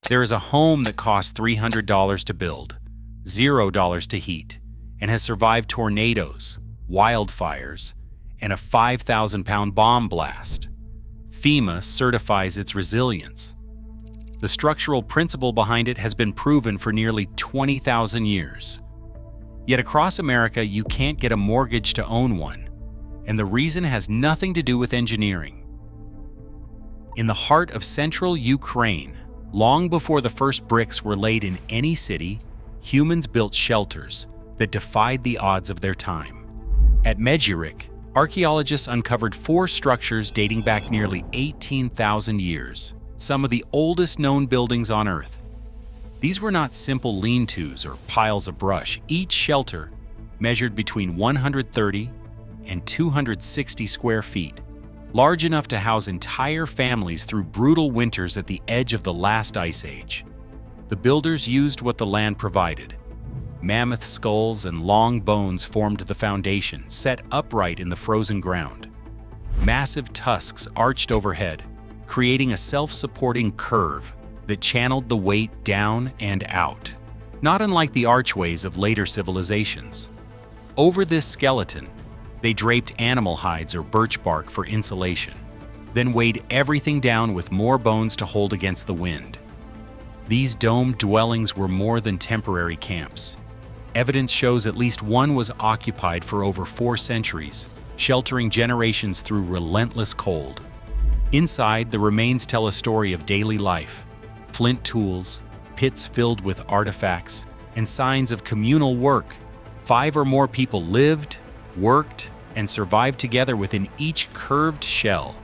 There is a home that costs $300 to build, $0 to heat, and has survived tornadoes, wildfires, and a 5,000-pound bomb blast. FEMA certifies its resilience. The structural principle behind it has been proven for nearly 20,000 years. Yet across America, you can't get a mortgage to own one, and the reason has nothing to do with engineering. In the heart of central Ukraine, long before the first bricks were laid in any city, humans built shelters that defied the odds of their time. At Medjugorje, archaeologists uncovered 4 structures dating back nearly 18,000 years, some of the oldest known buildings on Earth. These were not simple lean-tos or piles of brush. Each shelter measured between 130 and 260 square feet, large enough to house entire families through brutal winters at the edge of the last ice age. The builders used what the land provided. Mammoth skulls and long bones formed the foundation, set upright in the frozen ground. Massive tusks arched overhead, creating a self-supporting curve that channeled the weight down and out, not unlike the archways of later civilizations. Over this skeleton, they draped animal hides or birch bark for insulation, then weighed everything down with more bones to hold against the wind. These domed dwellings were more than temporary camps. Evidence shows at least one was occupied for over 4 centuries, sheltering generations through relentless cold. Inside, the remains tell a story of daily life: flint tools, pits filled with artifacts, and signs of communal work. 5 or more people lived, worked, and survived together within each curved shell.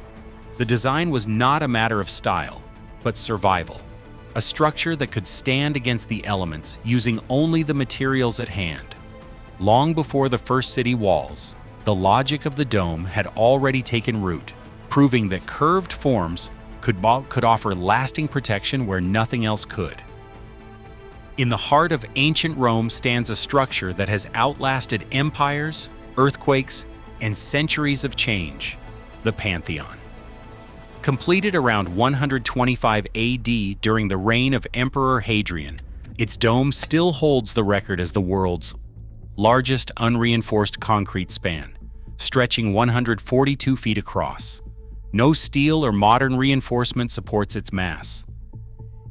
The design was not a matter of style, but survival. A structure that could stand against the elements using only the materials at hand. Long before the first city walls, the logic of the dome had already taken root, proving that curved forms could offer lasting protection where nothing else could. In the heart of ancient Rome stands a structure that has outlasted empires, earthquakes, and centuries of change: the Pantheon. Completed around 125 AD during the reign of Emperor Hadrian, its dome still holds the record as the world's largest unreinforced concrete span, stretching 142 feet across. No steel or modern reinforcement supports its mass.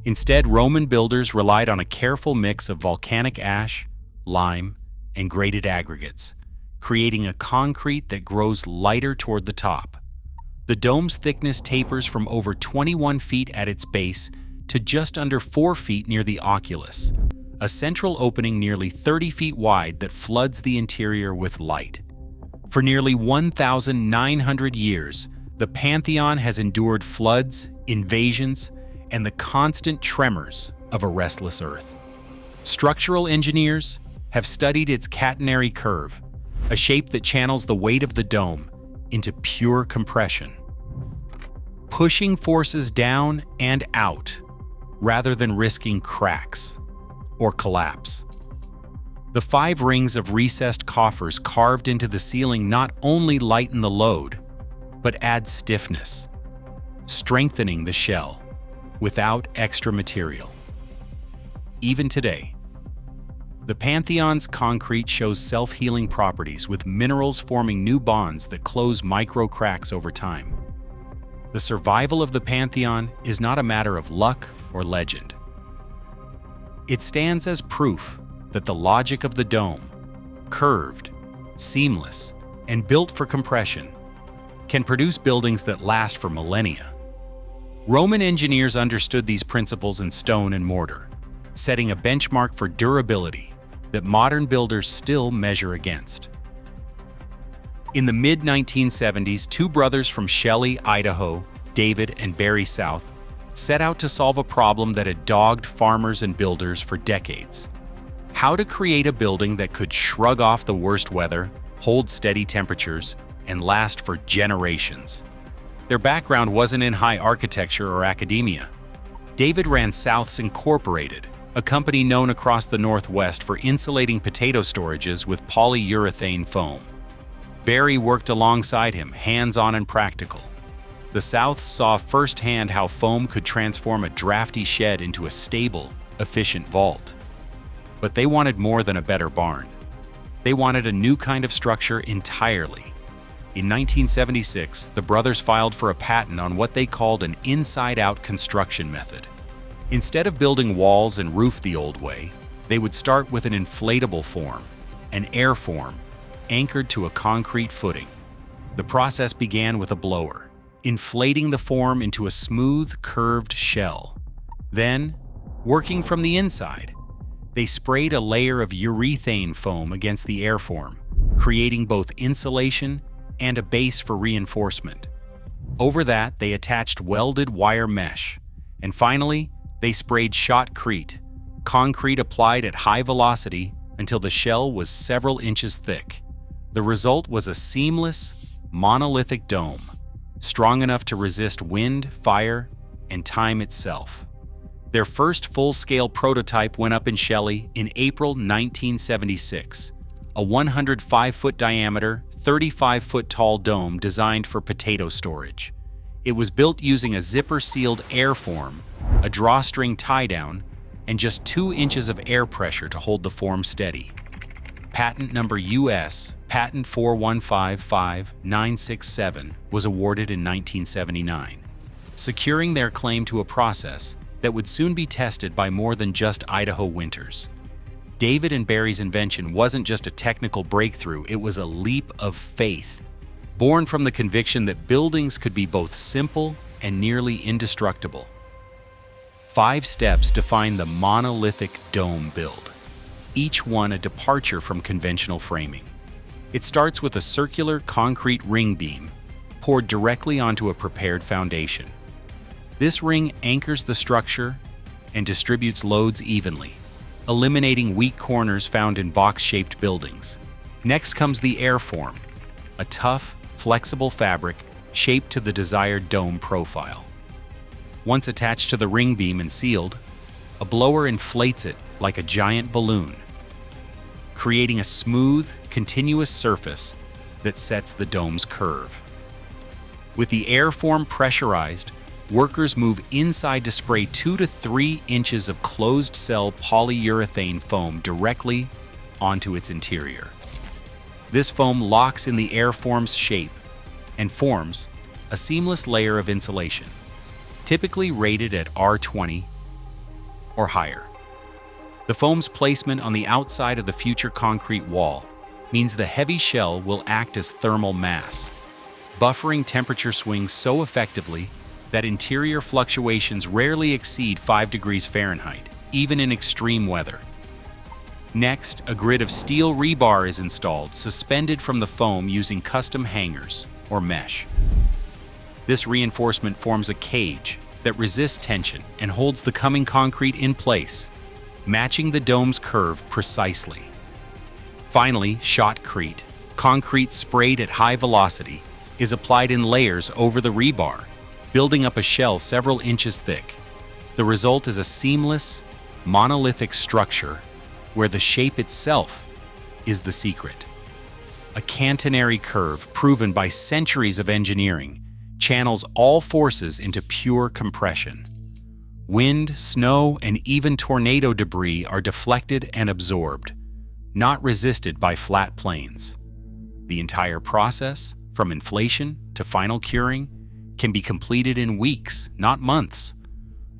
Instead, Roman builders relied on a careful mix of volcanic ash, lime, and graded aggregates, creating a concrete that grows lighter toward the top. The dome's thickness tapers from over 21 feet at its base to just under 4 feet near the oculus, a central opening nearly 30 feet wide that floods the interior with light. For nearly 1,900 years, the Pantheon has endured floods, invasions, and the constant tremors of a restless Earth. Structural engineers have studied its catenary curve, a shape that channels the weight of the dome into pure compression, pushing forces down and out rather than risking cracks or collapse. The 5 rings of recessed coffers carved into the ceiling not only lighten the load, but add stiffness, strengthening the shell without extra material. Even today, the Pantheon's concrete shows self-healing properties, with minerals forming new bonds that close micro cracks over time. The survival of the Pantheon is not a matter of luck or legend. It stands as proof that the logic of the dome, curved, seamless, and built for compression, can produce buildings that last for millennia. Roman engineers understood these principles in stone and mortar, setting a benchmark for durability that modern builders still measure against. In the mid-1970s, 2 brothers from Shelley, Idaho, David and Barry South, set out to solve a problem that had dogged farmers and builders for decades: how to create a building that could shrug off the worst weather, hold steady temperatures, and last for generations. Their background wasn't in high architecture or academia. David ran South's Incorporated, a company known across the Northwest for insulating potato storages with polyurethane foam. Barry worked alongside him, hands-on and practical. The South saw firsthand how foam could transform a drafty shed into a stable, efficient vault. But they wanted more than a better barn. They wanted a new kind of structure entirely. In 1976, the brothers filed for a patent on what they called an inside-out construction method. Instead of building walls and roof the old way, they would start with an inflatable form, an air form, anchored to a concrete footing. The process began with a blower, inflating the form into a smooth, curved shell. Then, working from the inside, they sprayed a layer of urethane foam against the air form, creating both insulation and a base for reinforcement. Over that, they attached welded wire mesh. And finally, they sprayed shotcrete, concrete applied at high velocity until the shell was several inches thick. The result was a seamless, monolithic dome, strong enough to resist wind, fire, and time itself. Their first full-scale prototype went up in Shelley in April 1976, a 105-foot diameter, 35-foot tall dome designed for potato storage. It was built using a zipper-sealed air form, a drawstring tie-down, and just 2 inches of air pressure to hold the form steady. Patent number US, Patent 4155967, was awarded in 1979, securing their claim to a process that would soon be tested by more than just Idaho winters. David and Barry's invention wasn't just a technical breakthrough, it was a leap of faith, born from the conviction that buildings could be both simple and nearly indestructible. 5 steps define the monolithic dome build, each one a departure from conventional framing. It starts with a circular concrete ring beam poured directly onto a prepared foundation. This ring anchors the structure and distributes loads evenly, eliminating weak corners found in box-shaped buildings. Next comes the air form, a tough, flexible fabric shaped to the desired dome profile. Once attached to the ring beam and sealed, a blower inflates it like a giant balloon, creating a smooth, continuous surface that sets the dome's curve. With the air form pressurized, workers move inside to spray 2 to 3 inches of closed-cell polyurethane foam directly onto its interior. This foam locks in the air form's shape and forms a seamless layer of insulation, typically rated at R20 or higher. The foam's placement on the outside of the future concrete wall means the heavy shell will act as thermal mass, buffering temperature swings so effectively that interior fluctuations rarely exceed 5 degrees Fahrenheit, even in extreme weather. Next, a grid of steel rebar is installed, suspended from the foam using custom hangers or mesh. This reinforcement forms a cage that resists tension and holds the coming concrete in place, matching the dome's curve precisely. Finally, shotcrete, concrete sprayed at high velocity, is applied in layers over the rebar, building up a shell several inches thick. The result is a seamless, monolithic structure where the shape itself is the secret. A catenary curve proven by centuries of engineering channels all forces into pure compression. Wind, snow, and even tornado debris are deflected and absorbed, not resisted by flat planes. The entire process, from inflation to final curing, can be completed in weeks, not months.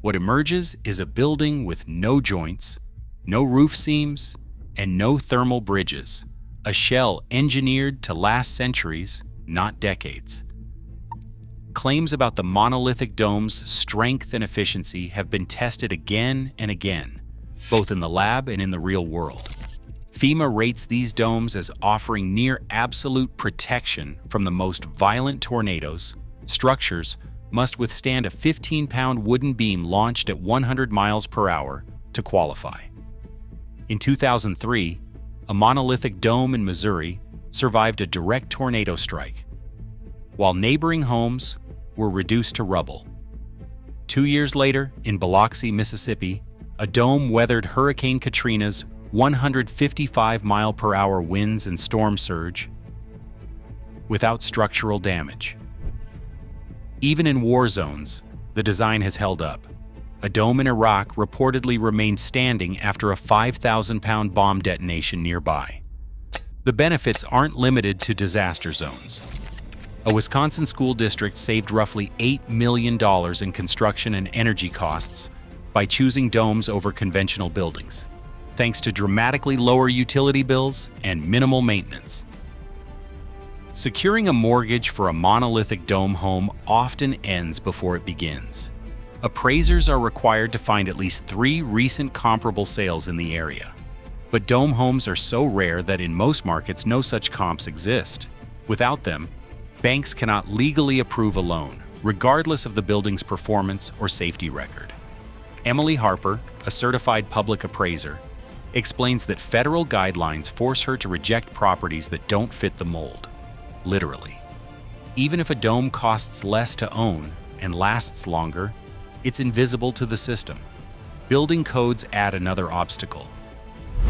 What emerges is a building with no joints, no roof seams, and no thermal bridges, a shell engineered to last centuries, not decades. Claims about the monolithic dome's strength and efficiency have been tested again and again, both in the lab and in the real world. FEMA rates these domes as offering near absolute protection from the most violent tornadoes. Structures must withstand a 15-pound wooden beam launched at 100 miles per hour to qualify. In 2003, a monolithic dome in Missouri survived a direct tornado strike, while neighboring homes were reduced to rubble. 2 years later, in Biloxi, Mississippi, a dome weathered Hurricane Katrina's 155-mile-per-hour winds and storm surge without structural damage. Even in war zones, the design has held up. A dome in Iraq reportedly remained standing after a 5,000-pound bomb detonation nearby. The benefits aren't limited to disaster zones. A Wisconsin school district saved roughly $8 million in construction and energy costs by choosing domes over conventional buildings, thanks to dramatically lower utility bills and minimal maintenance. Securing a mortgage for a monolithic dome home often ends before it begins. Appraisers are required to find at least 3 recent comparable sales in the area. But dome homes are so rare that in most markets no such comps exist. Without them, banks cannot legally approve a loan, regardless of the building's performance or safety record. Emily Harper, a certified public appraiser, explains that federal guidelines force her to reject properties that don't fit the mold, literally. Even if a dome costs less to own and lasts longer, it's invisible to the system. Building codes add another obstacle.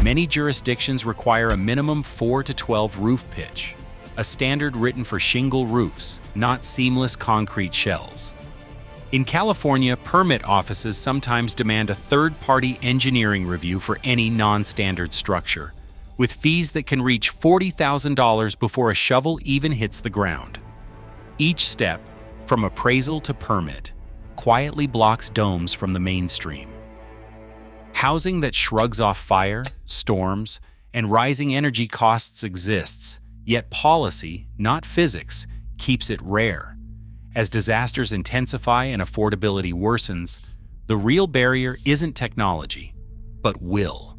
Many jurisdictions require a minimum 4 to 12 roof pitch, a standard written for shingle roofs, not seamless concrete shells. In California, permit offices sometimes demand a third-party engineering review for any non-standard structure, with fees that can reach $40,000 before a shovel even hits the ground. Each step, from appraisal to permit, quietly blocks domes from the mainstream. Housing that shrugs off fire, storms, and rising energy costs exists, yet policy, not physics, keeps it rare. As disasters intensify and affordability worsens, the real barrier isn't technology, but will.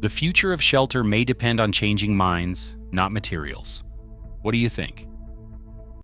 The future of shelter may depend on changing minds, not materials. What do you think?